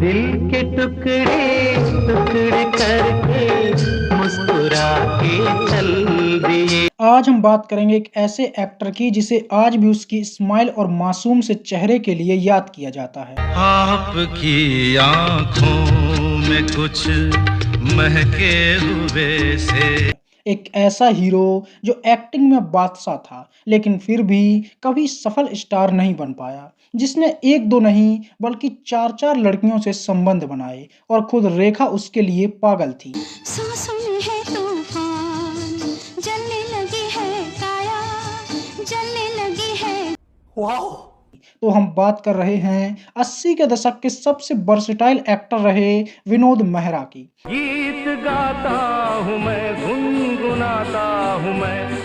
दिल के टुकड़े टुकड़े करके मुस्कुरा के चल दिए। आज हम बात करेंगे एक ऐसे एक्टर की जिसे आज भी उसकी स्माइल और मासूम से चेहरे के लिए याद किया जाता है। आपकी आंखों में कुछ महके हुए से। एक ऐसा हीरो जो एक्टिंग में बादशाह था, लेकिन फिर भी कभी सफल स्टार नहीं बन पाया, जिसने एक दो नहीं बल्कि चार चार लड़कियों से संबंध बनाए और खुद रेखा उसके लिए पागल थी। सांसों में है तूफान, जलने लगी है काया, जलने लगी है। वाह! तो हम बात कर रहे हैं 80 के दशक के सबसे वर्सेटाइल एक्टर रहे विनोद मेहरा की। गीत गाता हूँ मैं, गुनगुनाता हूँ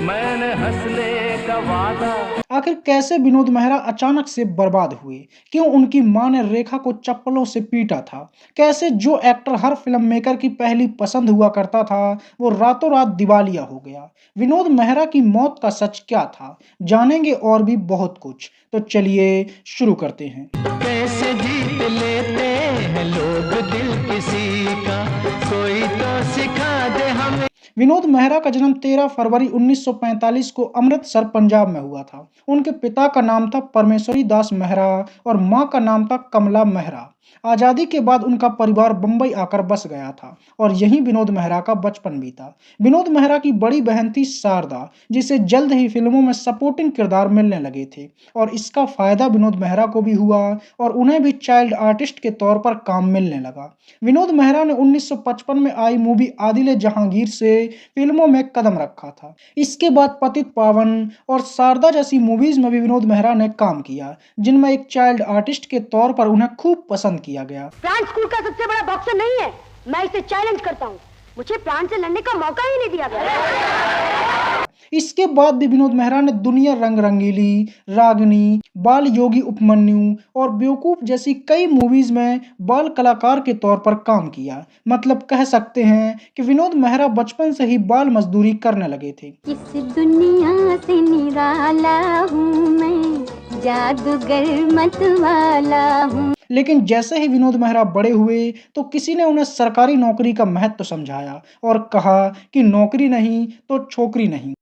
मैंने हंसने का वादा। आखिर कैसे विनोद मेहरा अचानक से बर्बाद हुए? क्यों उनकी मां ने रेखा को चप्पलों से पीटा था? कैसे जो एक्टर हर फिल्म मेकर की पहली पसंद हुआ करता था, वो रातों रात दिवालिया हो गया? विनोद मेहरा की मौत का सच क्या था? जानेंगे और भी बहुत कुछ। तो चलिए शुरू करते हैं। कैसे जीत लेते हैं लोग दिल किसी का, कोई तो सिखा दे हमें। विनोद मेहरा का जन्म 13 फरवरी 1945 को अमृतसर पंजाब में हुआ था। उनके पिता का नाम था परमेश्वरी दास मेहरा और मां का नाम था कमला मेहरा। आजादी के बाद उनका परिवार बंबई आकर बस गया था और यहीं विनोद मेहरा का बचपन बीता। विनोद मेहरा की बड़ी बहन थी शारदा, जिसे जल्द ही फिल्मों में सपोर्टिंग किरदार मिलने लगे थे और इसका फायदा विनोद मेहरा को भी हुआ और उन्हें भी चाइल्ड आर्टिस्ट के तौर पर काम मिलने लगा। विनोद मेहरा ने 1955 में आई मूवी आदिल जहांगीर से फिल्मों में कदम रखा था। इसके बाद पतित पावन और शारदा जैसी मूवीज में भी विनोद मेहरा ने काम किया, जिनमें एक चाइल्ड आर्टिस्ट के तौर पर उन्हें खूब पसंद किया गया। प्राण स्कूल का सबसे बड़ा बॉक्सर नहीं है, मैं इसे चैलेंज करता हूँ। मुझे प्राण से लड़ने का मौका ही नहीं दिया गया। इसके बाद भी विनोद मेहरा ने दुनिया रंग रंगीली, रागिनी, बाल योगी उपमन्यु और बेवकूफ जैसी कई मूवीज में बाल कलाकार के तौर पर काम किया। मतलब कह सकते हैं कि विनोद मेहरा बचपन से ही बाल मजदूरी करने लगे थे। किस दुनिया से निराला हूँ मैं, जादूगर मत वाला हूँ। लेकिन जैसे ही विनोद मेहरा बड़े हुए तो किसी ने उन्हें सरकारी नौकरी का महत्व समझाया और कहा कि नौकरी नहीं तो छोकरी नहीं।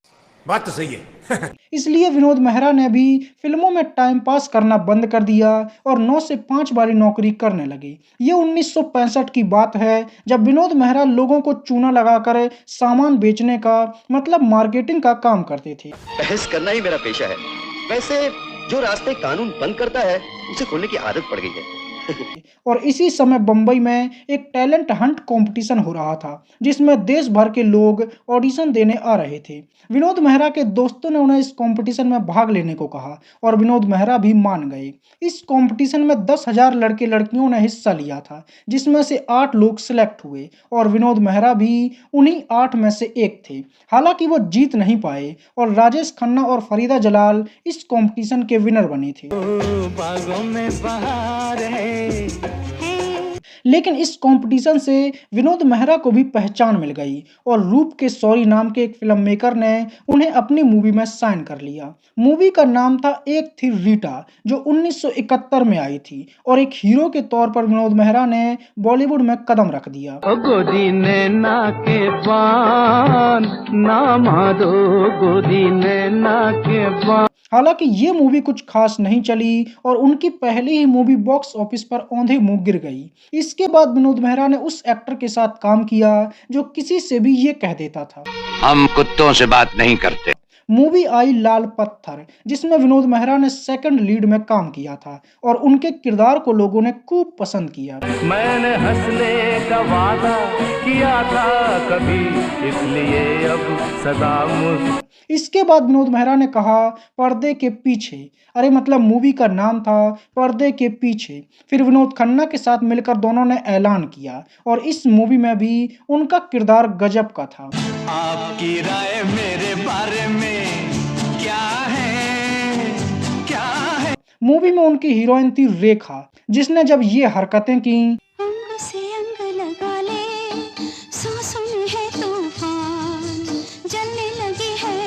बात तो सही है। इसलिए विनोद मेहरा ने भी फिल्मों में टाइम पास करना बंद कर दिया और 9 से 5 वाली नौकरी करने लगे। ये 1965 की बात है, जब विनोद मेहरा लोगों को चूना लगाकर सामान बेचने का मतलब मार्केटिंग का काम करते थे। बहस करना ही मेरा पेशा है। वैसे जो रास्ते कानून बंद करता है उसे खोलने की आदत पड़ गई है। और इसी समय बंबई में एक टैलेंट हंट कंपटीशन हो रहा था, जिसमें देश भर के लोग ऑडिशन देने आ रहे थे। विनोद मेहरा के दोस्तों ने उन्हें इस कंपटीशन में भाग लेने को कहा और विनोद मेहरा भी मान गए। इस कंपटीशन में 10,000 लड़के लड़कियों ने हिस्सा लिया था, जिसमें से 8 लोग सिलेक्ट हुए और विनोद मेहरा भी उन्हीं 8 में से एक थे। हालांकि वो जीत नहीं पाए और राजेश खन्ना और फरीदा जलाल इस कंपटीशन के विनर बने थे। बागों में बहार है। लेकिन इस कंपटीशन से विनोद मेहरा को भी पहचान मिल गई और रूप के शौरी नाम के एक फिल्म मेकर ने उन्हें अपनी मूवी में साइन कर लिया। मूवी का नाम था एक थी रीटा, जो 1971 में आई थी और एक हीरो के तौर पर विनोद मेहरा ने बॉलीवुड में कदम रख दिया। गोदी ने ना के बान ना मारो, गोदी ने ना के बान। हालांकि ये मूवी कुछ खास नहीं चली और उनकी पहली ही मूवी बॉक्स ऑफिस पर औंधे मुंह गिर गई। इसके बाद विनोद मेहरा ने उस एक्टर के साथ काम किया जो किसी से भी ये कह देता था, हम कुत्तों से बात नहीं करते। मूवी आई लाल पत्थर, जिसमें विनोद मेहरा ने सेकंड लीड में काम किया था और उनके किरदार को लोगों ने खूब पसंद किया। मैंने हंसने का वादा किया था कभी, इसलिए अब सदा इसके बाद विनोद मेहरा ने कहा पर्दे के पीछे, अरे मतलब मूवी का नाम था पर्दे के पीछे। फिर विनोद खन्ना के साथ मिलकर दोनों ने ऐलान किया और इस मूवी में भी उनका किरदार गजब का था। आपकी राय मेरे बारे में क्या है, क्या है? मूवी में उनकी हीरोइन थी रेखा, जिसने जब ये हरकतें की अंग से अंग लगा ले, सांसों में है तूफान, जलने लगी है।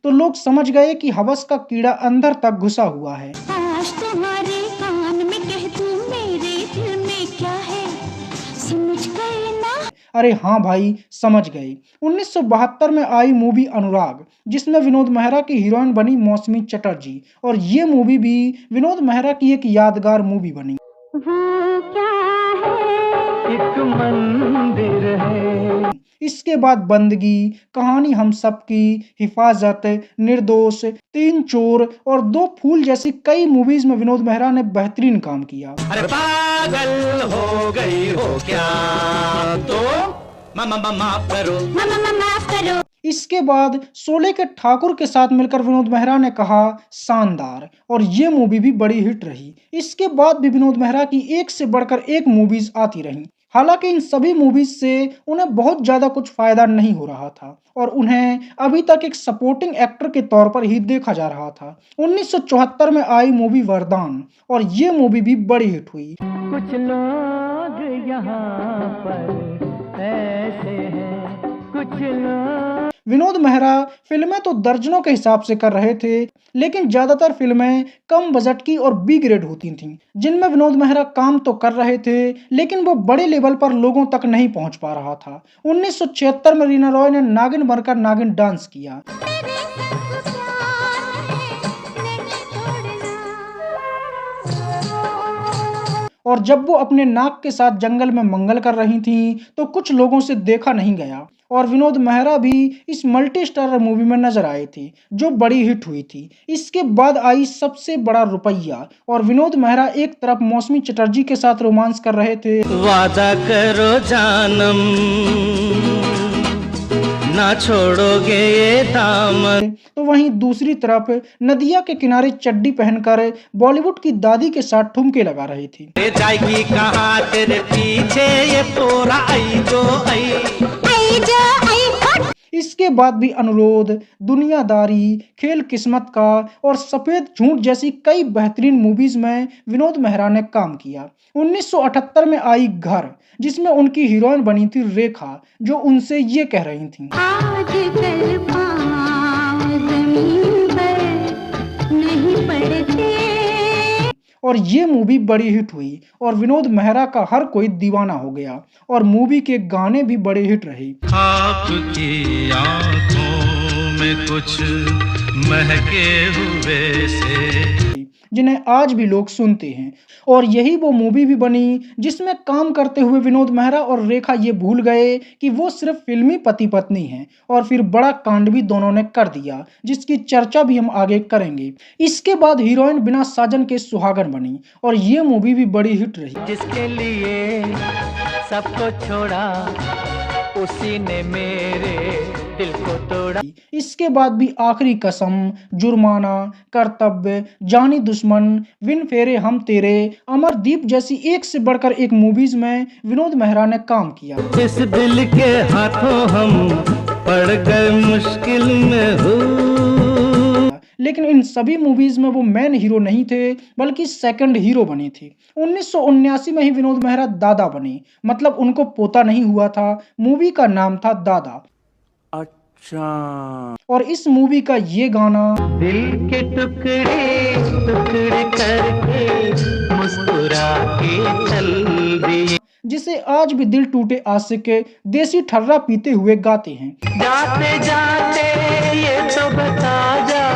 तो तो लोग समझ गए कि हवस का कीड़ा अंदर तक घुसा हुआ है। आज तुम्हारे कान में कह दूं मेरे दिल में क्या है, समझ गए ना। अरे हाँ भाई, समझ गए। 1972 में आई मूवी अनुराग, जिसमें विनोद मेहरा की हीरोइन बनी मौसमी चटर्जी, और ये मूवी भी विनोद मेहरा की एक यादगार मूवी बनी। वो क्या है, एक मंदिर है। इसके बाद बंदगी, कहानी हम सबकी, हिफाजत, निर्दोष, तीन चोर और दो फूल जैसी कई मूवीज में विनोद मेहरा ने बेहतरीन काम किया। अरे पागल हो गई हो क्या, तो माफ करो। माफ करो। इसके बाद शोले के ठाकुर के साथ मिलकर विनोद मेहरा ने कहा शानदार, और ये मूवी भी बड़ी हिट रही। इसके बाद भी विनोद मेहरा की एक से बढ़कर एक मूवीज आती रहीं। हालांकि इन सभी मूवीज से उन्हें बहुत ज्यादा कुछ फायदा नहीं हो रहा था और उन्हें अभी तक एक सपोर्टिंग एक्टर के तौर पर ही देखा जा रहा था। 1974 में आई मूवी वरदान, और ये मूवी भी बड़ी हिट हुई। कुछ लोग यहाँ पर ऐसे हैं, कुछ लोग। विनोद मेहरा फिल्में तो दर्जनों के हिसाब से कर रहे थे, लेकिन ज्यादातर फिल्में कम बजट की और बी ग्रेड होती थीं, जिनमें विनोद मेहरा काम तो कर रहे थे लेकिन वो बड़े लेवल पर लोगों तक नहीं पहुंच पा रहा था। 1976 में रीना रॉय ने नागिन बनकर नागिन डांस किया। और जब वो अपने नाक के साथ जंगल में मंगल कर रही थीं, तो कुछ लोगों से देखा नहीं गया, और विनोद मेहरा भी इस मल्टी स्टारर मूवी में नजर आए थे, जो बड़ी हिट हुई थी। इसके बाद आई सबसे बड़ा रुपया, और विनोद मेहरा एक तरफ मौसमी चटर्जी के साथ रोमांस कर रहे थे। वादा करो जानम, ना छोड़ोगे ये दामन। तो वहीं दूसरी तरफ नदिया के किनारे चड्डी पहनकर बॉलीवुड की दादी के साथ ठुमके लगा रही थी। जाएगी कहाँ तेरे पीछे ये पूरा आई जो आई। इसके बाद भी अनुरोध, दुनियादारी, खेल किस्मत का और सफेद झूठ जैसी कई बेहतरीन मूवीज में विनोद मेहरा ने काम किया। 1978 में आई घर, जिसमें उनकी हीरोइन बनी थी रेखा, जो उनसे ये कह रही थी, आजकल पाँव ज़मीन पर नहीं पड़ते। और ये मूवी बड़ी हिट हुई और विनोद मेहरा का हर कोई दीवाना हो गया, और मूवी के गाने भी बड़े हिट रहे। आपकी आंखों में कुछ महके हुए से, जिन्हें आज भी लोग सुनते हैं। और यही वो मूवी भी बनी जिसमें काम करते हुए विनोद मेहरा और रेखा ये भूल गए कि वो सिर्फ फिल्मी पति पत्नी हैं, और फिर बड़ा कांड भी दोनों ने कर दिया, जिसकी चर्चा भी हम आगे करेंगे। इसके बाद हीरोइन बिना साजन के सुहागन बनी, और ये मूवी भी बड़ी हिट रही। जिसके लिए सबको छोड़ा, उसी ने मेरे दिल को तोड़ा। इसके बाद भी आखिरी कसम, जुर्माना, कर्तव्य, जानी दुश्मन, विन फेरे हम तेरे, अमरदीप जैसी एक से बढ़कर एक मूवीज में विनोद मेहरा ने काम किया। इस दिल के हाथों हम पड़ गए मुश्किल में हो। लेकिन इन सभी मूवीज में वो मेन हीरो नहीं थे, बल्कि सेकंड हीरो बने थे। 1979 में ही विनोद मेहरा दादा बने, मतलब उनको पोता नहीं हुआ था। मूवी का नाम था दादा। अच्छा। और इस मूवी का ये गाना, दिल के टुकड़े टुकड़े करके मुस्कुरा के चल दिए, जिसे आज भी दिल टूटे आशिक देसी ठर्रा पीते हुए गाते हैं। जाते जाते ये तो बता जा,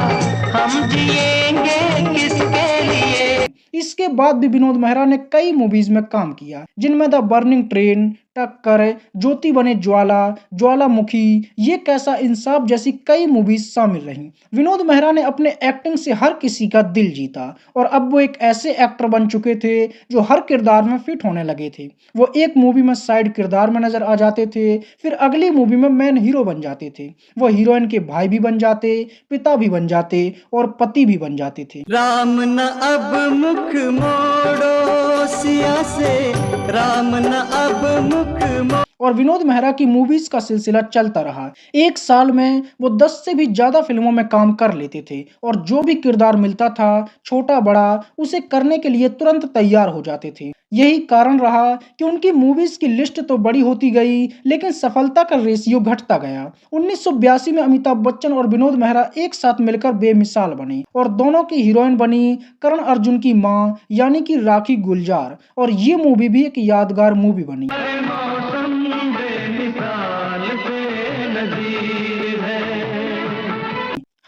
हम जिएंगे किसके लिए। इसके बाद भी विनोद मेहरा ने कई मूवीज में काम किया, जिनमें द बर्निंग ट्रेन, टक्कर, ज्योति बने ज्वाला, ज्वालामुखी, ये कैसा इंसाफ जैसी कई मूवीज शामिल रहीं। विनोद मेहरा ने अपने एक्टिंग से हर किसी का दिल जीता, और अब वो एक ऐसे एक्टर बन चुके थे जो हर किरदार में फिट होने लगे थे। वो एक मूवी में साइड किरदार में नजर आ जाते थे, फिर अगली मूवी में मेन हीरो बन जाते थे। वो हीरोइन के भाई भी बन जाते, पिता भी बन जाते और पति भी बन जाते थे। राम न अब मुख मोड़ो सिया से, राम न अब मुख मोड़ो। और विनोद मेहरा की मूवीज का सिलसिला चलता रहा। एक साल में वो 10 से भी ज्यादा फिल्मों में काम कर लेते थे और जो भी किरदार मिलता था, छोटा बड़ा, उसे करने के लिए तुरंत तैयार हो जाते थे। यही कारण रहा कि उनकी मूवीज की लिस्ट तो बड़ी होती गई, लेकिन सफलता का रेशियो घटता गया। 1982 में अमिताभ बच्चन और विनोद मेहरा एक साथ मिलकर बेमिसाल बने और दोनों की हीरोइन बनी करण अर्जुन की मां यानी कि राखी गुलजार, और ये मूवी भी एक यादगार मूवी बनी।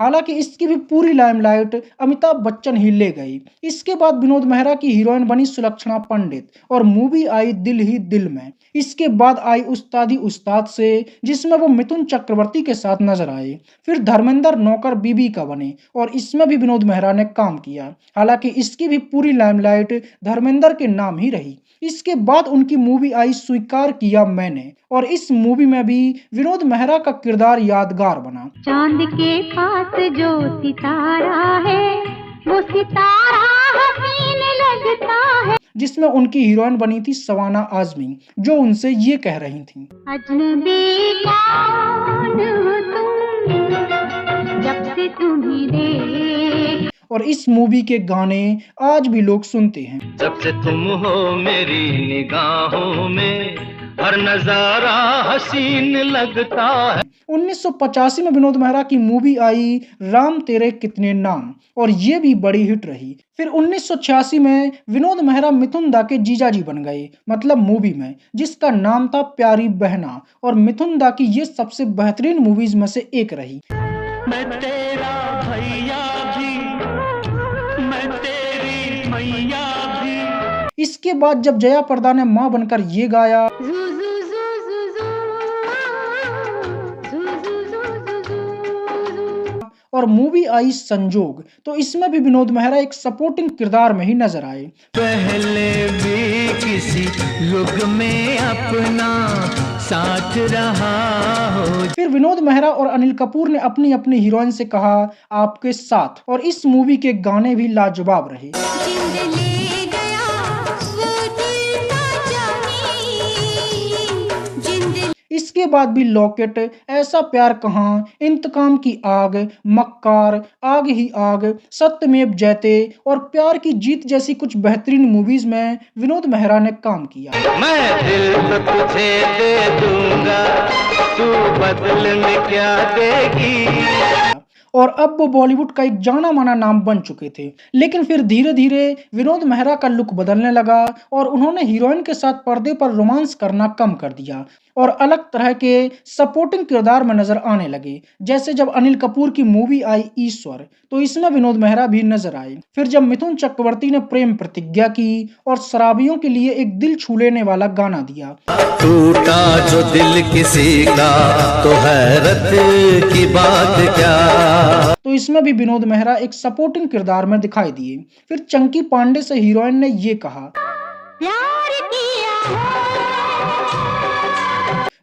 हालांकि इसकी भी पूरी लाइमलाइट अमिताभ बच्चन ही ले गई। इसके बाद विनोद मेहरा की हीरोइन बनी सुलक्षणा पंडित और मूवी आई दिल ही दिल में। इसके बाद आई उस्तादी उस्ताद से, जिसमें वो मिथुन चक्रवर्ती के साथ नजर आए। फिर धर्मेंद्र नौकर बीबी का बने और इसमें भी विनोद मेहरा ने काम किया। हालांकि इसकी भी पूरी लाइमलाइट धर्मेंद्र के नाम ही रही। इसके बाद उनकी मूवी आई स्वीकार किया मैंने, और इस मूवी में भी विनोद मेहरा का किरदार यादगार बना। चांद के पास जो सितारा है वो सितारा हसीन लगता है, जिसमें उनकी हीरोइन बनी थी सवाना आजमी, जो उनसे ये कह रही थी, अजनबी कौन हो तुम जब से तुम्हें देख। और इस मूवी के गाने आज भी लोग सुनते हैं। जब से तुम हो मेरी निगाहों में हर नजारा हसीन लगता है। 1985 में विनोद मेहरा की मूवी आई राम तेरे कितने नाम, और ये भी बड़ी हिट रही। फिर 1986 में विनोद मेहरा मिथुन दा के जीजाजी बन गए, मतलब मूवी में, जिसका नाम था प्यारी बहना, और मिथुन दा की ये सबसे बेहतरीन मूवीज में से एक रही। मैं तेरा भैया भी, मैं तेरी मैया भी। इसके बाद जब जया प्रदा ने मां बनकर ये गाया, और मूवी आई संजोग, तो इसमें भी विनोद मेहरा एक सपोर्टिंग किरदार में ही नजर आए। पहले भी किसी युग में अपना साथ रहा हो। फिर विनोद मेहरा और अनिल कपूर ने अपनी अपनी हीरोइन से कहा आपके साथ, और इस मूवी के गाने भी लाजवाब रहे। जिंद ले गया वो दिल ना जाने, जिंद। इसके बाद भी लॉकेट, ऐसा प्यार कहाँ, इंतकाम की आग, मक्कार, आग ही आग, सत्यमेव जयते और प्यार की जीत जैसी कुछ बेहतरीन मूवीज में विनोद मेहरा ने काम किया। मैं दिल तो तुझे दे दूंगा, तू बदले में क्या देगी। और अब वो बॉलीवुड का एक जाना माना नाम बन चुके थे, लेकिन फिर धीरे धीरे विनोद मेहरा का लुक बदलने लगा और उन्होंने हीरोइन के साथ पर्दे पर रोमांस करना कम कर दिया और अलग तरह के सपोर्टिंग किरदार में नजर आने लगे। जैसे जब अनिल कपूर की मूवी आई ईश्वर, तो इसमें विनोद मेहरा भी नजर आए। फिर जब मिथुन चक्रवर्ती ने प्रेम प्रतिज्ञा की और शराबियों के लिए एक दिल छू लेने वाला गाना दिया, टूटा जो दिल किसी का तो हैरत की बात क्या, तो इसमें भी विनोद मेहरा एक सपोर्टिंग किरदार में दिखाई दिए। फिर चंकी पांडे से हीरोइन ने ये कहा, प्यार किया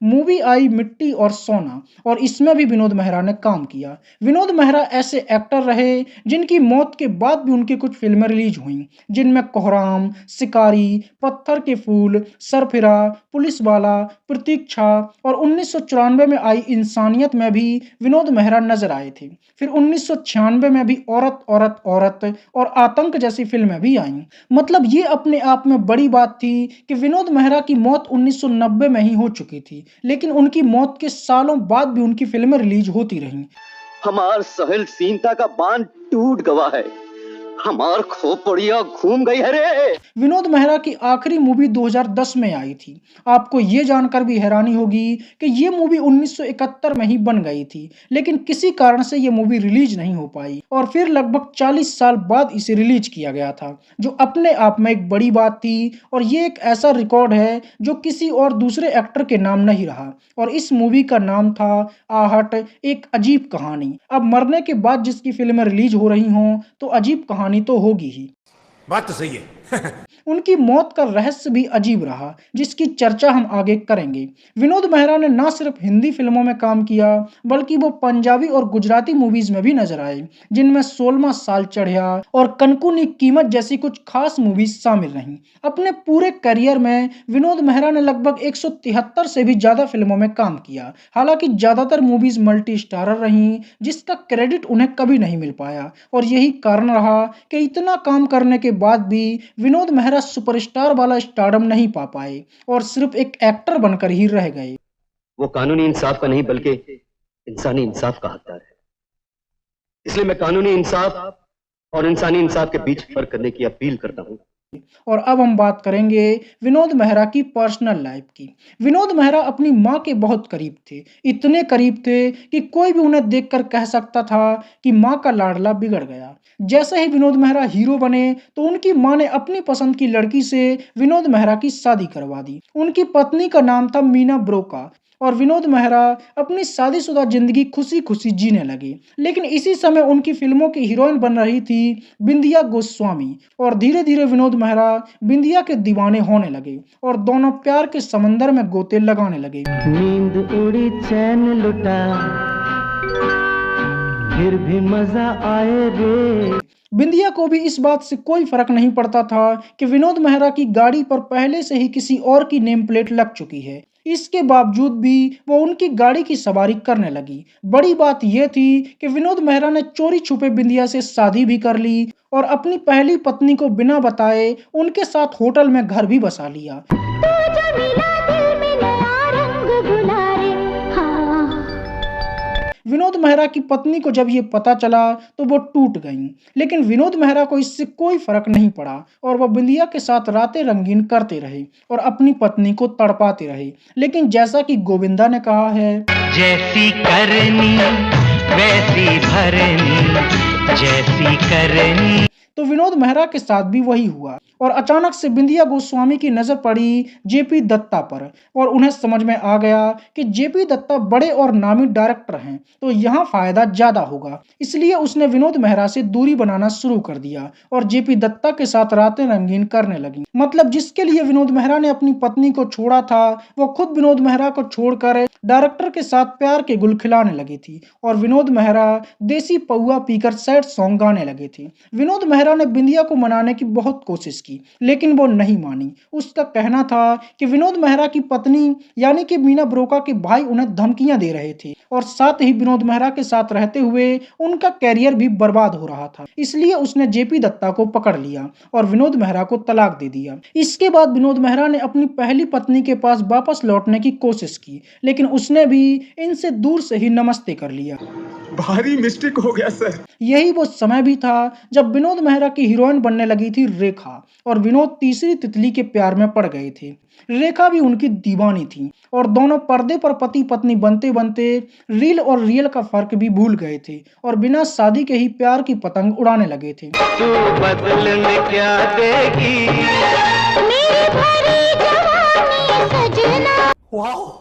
मूवी आई मिट्टी और सोना, और इसमें भी विनोद मेहरा ने काम किया। विनोद मेहरा ऐसे एक्टर रहे जिनकी मौत के बाद भी उनकी कुछ फिल्में रिलीज हुई, जिनमें कोहराम, शिकारी, पत्थर के फूल, सरफिरा, पुलिस वाला, प्रतीक्षा, और 1994 में आई इंसानियत में भी विनोद मेहरा नजर आए थे। फिर 1996 में भी औरत औरत औरत और आतंक जैसी फिल्में भी आईं। मतलब ये अपने आप में बड़ी बात थी कि विनोद मेहरा की मौत 1990 में ही हो चुकी थी, लेकिन उनकी मौत के सालों बाद भी उनकी फिल्में रिलीज होती रहीं। हमार सहनशीलता का बांध टूट गवा है, हमार खोपड़िया घूम गई है रे। विनोद मेहरा की आखिरी मूवी 2010 में आई थी। आपको ये जानकर भी हैरानी होगी कि ये मूवी 1971 में ही बन गई थी, लेकिन किसी कारण से ये मूवी रिलीज नहीं हो पाई और फिर लगभग 40 साल बाद इसे रिलीज किया गया था, जो अपने आप में एक बड़ी बात थी। और ये एक ऐसा रिकॉर्ड है जो किसी और दूसरे एक्टर के नाम नहीं रहा, और इस मूवी का नाम था आहट, एक अजीब कहानी। अब मरने के बाद जिसकी फिल्में रिलीज हो रही हों तो अजीब कहानी तो होगी ही। बात तो सही है। उनकी मौत का रहस्य भी अजीब रहा, जिसकी चर्चा हम आगे करेंगे। विनोद मेहरा ने न सिर्फ हिंदी फिल्मों में काम किया, बल्कि वो पंजाबी और गुजराती मूवीज में भी नजर आए, जिनमें 16वां साल चढ़िया और कनकुनी कीमत जैसी कुछ खास मूवीज शामिल रहीं। अपने पूरे करियर में विनोद मेहरा ने लगभग 173 से भी ज्यादा फिल्मों में काम किया। हालांकि ज्यादातर मूवीज मल्टी स्टारर रहीं, जिसका क्रेडिट उन्हें कभी नहीं मिल पाया, और यही कारण रहा कि इतना काम करने के बाद भी विनोद मेहरा सुपरस्टार वाला स्टारडम नहीं पा पाए और सिर्फ एक एक्टर बनकर ही रह गए। वो कानूनी इंसाफ का नहीं बल्कि इंसानी इंसाफ का हकदार है। इसलिए मैं कानूनी इंसाफ और इंसानी इंसाफ के बीच फर्क करने की अपील करता हूँ। और अब हम बात करेंगे विनोद मेहरा की पर्सनल लाइफ की। विनोद मेहरा अपनी मां के बहुत करीब थे, इतने करीब थे कि कोई भी उन्हें देखकर कह सकता था कि मां का लाडला बिगड़ गया। जैसे ही विनोद मेहरा हीरो बने तो उनकी मां ने अपनी पसंद की लड़की से विनोद मेहरा की शादी करवा दी। उनकी पत्नी का नाम था मीना ब्रोका और विनोद मेहरा अपनी शादीशुदा जिंदगी खुशी खुशी जीने लगे। लेकिन इसी समय उनकी फिल्मों की हीरोइन बन रही थी बिंदिया गोस्वामी और धीरे धीरे विनोद मेहरा बिंदिया के दीवाने होने लगे और दोनों प्यार के समंदर में गोते लगाने लगे। नींद उड़ी चैन लुटा फिर भी मजा आए रे। बिंदिया को भी इस बात से कोई फर्क नहीं पड़ता था कि विनोद मेहरा की गाड़ी पर पहले से ही किसी और की नेम प्लेट लग चुकी है। इसके बावजूद भी वो उनकी गाड़ी की सवारी करने लगी। बड़ी बात यह थी कि विनोद मेहरा ने चोरी छुपे बिंदिया से शादी भी कर ली और अपनी पहली पत्नी को बिना बताए उनके साथ होटल में घर भी बसा लिया। विनोद मेहरा की पत्नी को जब ये पता चला तो वो टूट गईं, लेकिन विनोद मेहरा को इससे कोई फर्क नहीं पड़ा और वो बिंदिया के साथ रातें रंगीन करते रहे और अपनी पत्नी को तड़पाते रहे। लेकिन जैसा कि गोविंदा ने कहा है, जैसी करनी वैसी भरनी, जैसी करनी। तो विनोद मेहरा के साथ भी वही हुआ और अचानक से बिंदिया गोस्वामी की नजर पड़ी जेपी दत्ता पर और उन्हें समझ में आ गया कि जेपी दत्ता बड़े और नामी डायरेक्टर हैं, तो यहाँ फायदा ज्यादा होगा। इसलिए उसने विनोद मेहरा से दूरी बनाना शुरू कर दिया और जेपी दत्ता के साथ रातें रंगीन करने लगी। मतलब जिसके लिए विनोद मेहरा ने अपनी पत्नी को छोड़ा था, वो खुद विनोद मेहरा को छोड़कर डायरेक्टर के साथ प्यार के गुल खिलाने लगी थी और विनोद मेहरा देसी पौआ पीकर सैड सॉन्ग गाने लगे थे। विनोद मेहरा ने बिंदिया को मनाने की बहुत कोशिश की, लेकिन वो नहीं मानी। उसका कहना था कि विनोद मेहरा की पत्नी यानी कि मीना ब्रोका के भाई उन्हें धमकियां दे रहे थे और साथ ही विनोद मेहरा के साथ रहते हुए उनका कैरियर भी बर्बाद हो रहा था। इसलिए उसने जेपी दत्ता को पकड़ लिया और विनोद मेहरा को तलाक दे दिया। इसके बाद विनोद मेहरा ने अपनी पहली पत्नी के पास वापस लौटने की कोशिश की, लेकिन उसने भी इनसे दूर से ही नमस्ते कर लिया। भारी मिस्टेक हो गया सर। यही वो समय भी था जब विनोद मेहरा की हीरोइन बनने लगी थी रेखा और विनोद तीसरी तितली के प्यार में पड़ गए थे। रेखा भी उनकी दीवानी थी और दोनों पर्दे पर पति पत्नी बनते बनते रील और रियल का फर्क भी भूल गए थे और बिना शादी के ही प्यार की पतंग उड़ाने लगे थे। तू बदले में क्या देगी? मेरी भरी जवानी सजना।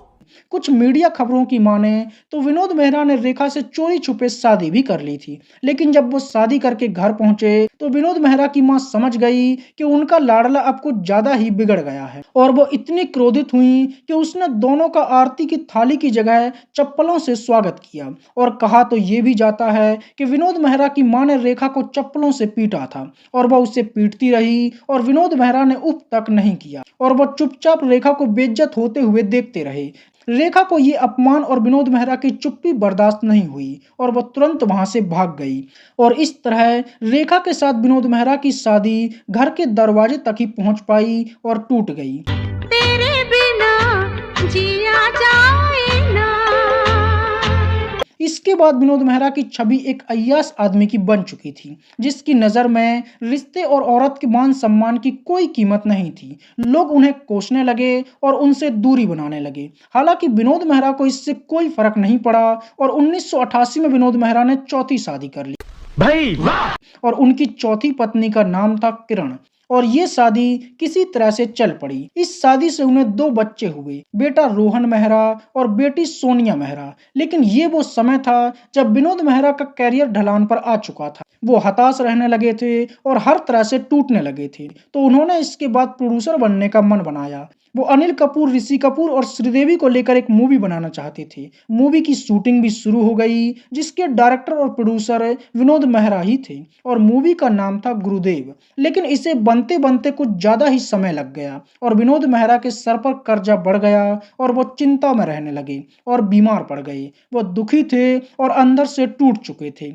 कुछ मीडिया खबरों की माने तो विनोद मेहरा ने रेखा से चोरी छुपे शादी भी कर ली थी, लेकिन जब वो शादी करके घर पहुंचे तो विनोद मेहरा की मां समझ गई कि उनका लाडला अब कुछ ज्यादा ही बिगड़ गया है और वो इतनी क्रोधित हुई कि उसने दोनों का आरती की थाली की जगह चप्पलों से स्वागत किया। और कहा तो ये भी जाता है कि विनोद मेहरा की मां ने रेखा को चप्पलों से पीटा था और वह उसे पीटती रही और विनोद मेहरा ने उफ तक नहीं किया और वह चुपचाप रेखा को बेइज्जत होते हुए देखते रहे। रेखा को ये अपमान और विनोद मेहरा की चुप्पी बर्दाश्त नहीं हुई और वह तुरंत वहां से भाग गई और इस तरह रेखा के साथ विनोद मेहरा की शादी घर के दरवाजे तक ही पहुंच पाई और टूट गई। तेरे बिना जिया जाए ना। इसके बाद विनोद मेहरा की छवि एक अय्याश आदमी की बन चुकी थी, जिसकी नजर में रिश्ते और औरत के मान सम्मान की कोई कीमत नहीं थी। लोग उन्हें कोसने लगे और उनसे दूरी बनाने लगे। हालांकि विनोद मेहरा को इससे कोई फर्क नहीं पड़ा और 1988 में विनोद मेहरा ने चौथी शादी कर ली भाई वाह! और उनकी चौथी पत्नी का नाम था किरण और ये शादी किसी तरह से चल पड़ी। इस शादी से उन्हें 2 बच्चे हुए, बेटा रोहन मेहरा और बेटी सोनिया मेहरा। लेकिन ये वो समय था जब विनोद मेहरा का करियर ढलान पर आ चुका था। वो हताश रहने लगे थे और हर तरह से टूटने लगे थे। तो उन्होंने इसके बाद प्रोड्यूसर बनने का मन बनाया। वो अनिल कपूर, ऋषि कपूर और श्रीदेवी को लेकर एक मूवी बनाना चाहते थे। मूवी की शूटिंग भी शुरू हो गई, जिसके डायरेक्टर और प्रोड्यूसर विनोद मेहरा ही थे और मूवी का नाम था गुरुदेव। लेकिन इसे बनते बनते कुछ ज्यादा ही समय लग गया और विनोद मेहरा के सर पर कर्जा बढ़ गया और वो चिंता में रहने लगे और बीमार पड़ गए। वो दुखी थे और अंदर से टूट चुके थे।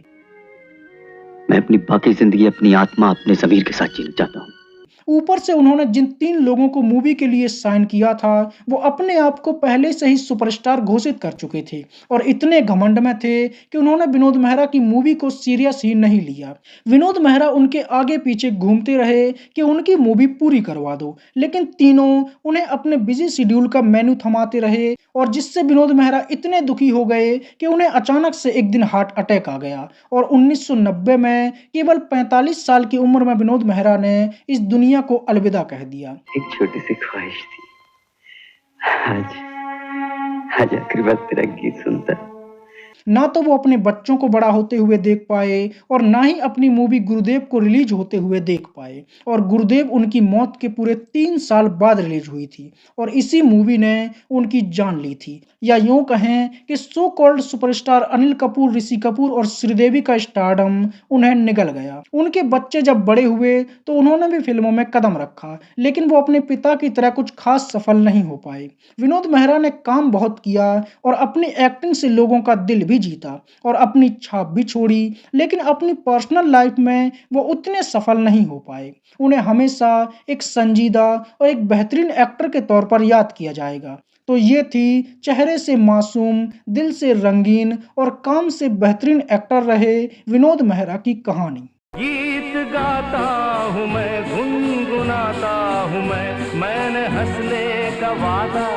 मैं अपनी बाकी जिंदगी अपनी आत्मा अपने ज़मीर के साथ जीना चाहता हूँ। ऊपर से उन्होंने जिन 3 लोगों को मूवी के लिए साइन किया था, वो अपने आप को पहले से ही सुपरस्टार घोषित कर चुके थे और इतने घमंड में थे कि उन्होंने विनोद मेहरा की मूवी को सीरियस ही नहीं लिया। विनोद मेहरा उनके आगे पीछे घूमते रहे कि उनकी मूवी पूरी करवा दो, लेकिन तीनों उन्हें अपने बिजी शेड्यूल का मेनू थमाते रहे और जिससे विनोद मेहरा इतने दुखी हो गए कि उन्हें अचानक से एक दिन हार्ट अटैक आ गया और 1990 में केवल 45 साल की उम्र में विनोद मेहरा ने इस दुनिया को अलविदा कह दिया। एक छोटी सी ख्वाहिश थी, आज आखिरी बार तेरा गीत सुनता। ना तो वो अपने बच्चों को बड़ा होते हुए देख पाए और ना ही अपनी मूवी गुरुदेव को रिलीज होते हुए देख पाए। और गुरुदेव उनकी मौत के पूरे 3 साल बाद रिलीज हुई थी और इसी मूवी ने उनकी जान ली थी। या यूं कहें कि so called superstar Anil Kapoor, Rishi Kapoor और श्रीदेवी का स्टारडम उन्हें निगल गया। उनके बच्चे जब बड़े हुए तो उन्होंने भी फिल्मों में कदम रखा, लेकिन वो अपने पिता की तरह कुछ खास सफल नहीं हो पाए। विनोद मेहरा ने काम बहुत किया और अपनी एक्टिंग से लोगों का दिल भी जीता और अपनी छाप भी छोड़ी, लेकिन अपनी पर्सनल लाइफ में वो उतने सफल नहीं हो पाए। उन्हें हमेशा एक संजीदा और एक बेहतरीन एक्टर के तौर पर याद किया जाएगा। तो ये थी चेहरे से मासूम, दिल से रंगीन और काम से बेहतरीन एक्टर रहे विनोद मेहरा की कहानी। गीत गाता हूँ मैं, गुनगुनाता हूँ मैंने हंसने का वादा